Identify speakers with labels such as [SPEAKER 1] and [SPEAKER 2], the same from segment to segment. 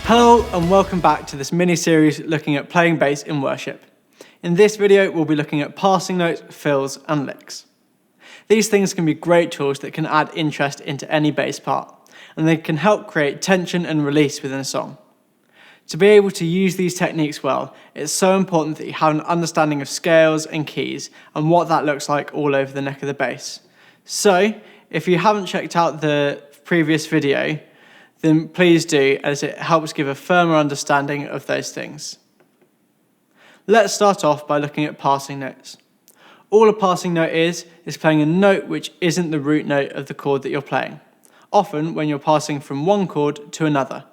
[SPEAKER 1] Hello and welcome back to this mini-series looking at playing bass in worship. In this video, we'll be looking at passing notes, fills and licks. These things can be great tools that can add interest into any bass part, and they can help create tension and release within a song. To be able to use these techniques well, it's so important that you have an understanding of scales and keys and what that looks like all over the neck of the bass. So, if you haven't checked out the previous video, then please do, as it helps give a firmer understanding of those things. Let's start off by looking at passing notes. All a passing note is playing a note which isn't the root note of the chord that you're playing, often when you're passing from one chord to another.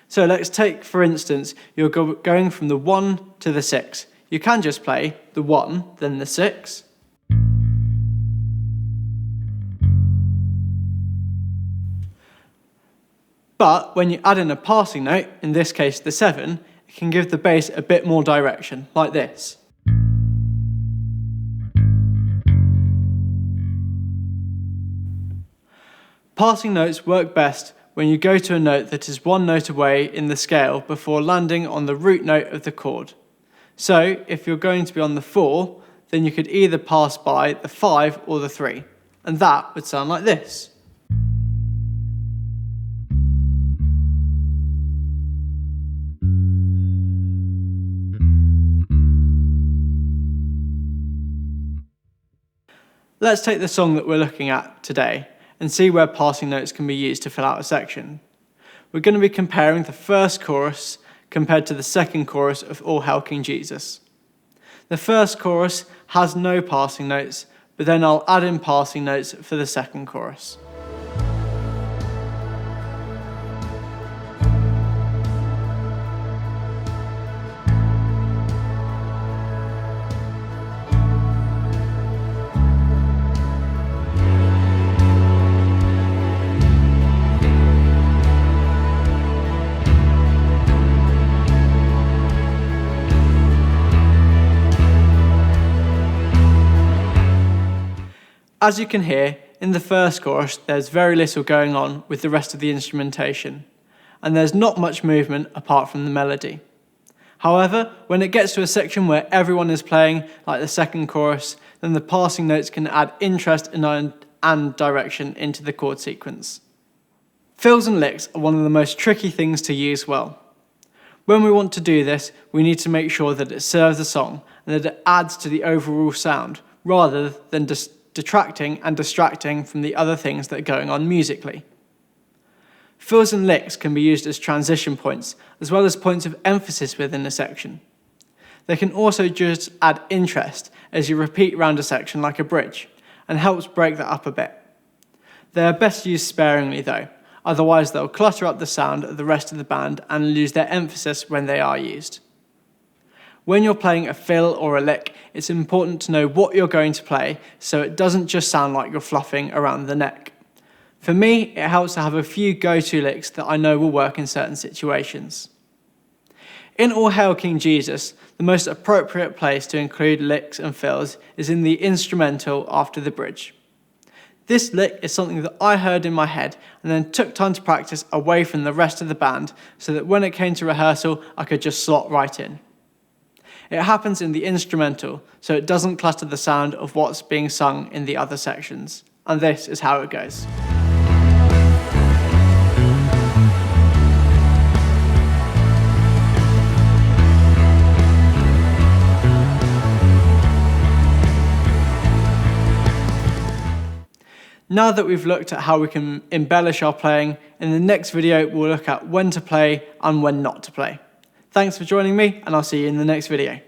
[SPEAKER 1] So let's take, for instance, you're going from the 1 to the 6. You can just play the 1, then the 6, but when you add in a passing note, in this case the 7, it can give the bass a bit more direction, like this. Passing notes work best when you go to a note that is one note away in the scale before landing on the root note of the chord. So, if you're going to be on the 4, then you could either pass by the 5 or the 3, and that would sound like this. Let's take the song that we're looking at today and see where passing notes can be used to fill out a section. We're going to be comparing the first chorus compared to the second chorus of All Hail King Jesus. The first chorus has no passing notes, but then I'll add in passing notes for the second chorus. As you can hear, in the first chorus, there's very little going on with the rest of the instrumentation, and there's not much movement apart from the melody. However, when it gets to a section where everyone is playing, like the second chorus, then the passing notes can add interest and direction into the chord sequence. Fills and licks are one of the most tricky things to use well. When we want to do this, we need to make sure that it serves the song and that it adds to the overall sound, rather than detracting and distracting from the other things that are going on musically. Fills and licks can be used as transition points, as well as points of emphasis within a section. They can also just add interest as you repeat around a section like a bridge, and helps break that up a bit. They are best used sparingly though, otherwise they'll clutter up the sound of the rest of the band and lose their emphasis when they are used. When you're playing a fill or a lick, it's important to know what you're going to play so it doesn't just sound like you're fluffing around the neck. For me, it helps to have a few go-to licks that I know will work in certain situations. In All Hail King Jesus, the most appropriate place to include licks and fills is in the instrumental after the bridge. This lick is something that I heard in my head and then took time to practice away from the rest of the band so that when it came to rehearsal, I could just slot right in. It happens in the instrumental, so it doesn't clutter the sound of what's being sung in the other sections. And this is how it goes. Now that we've looked at how we can embellish our playing, in the next video we'll look at when to play and when not to play. Thanks for joining me, and I'll see you in the next video.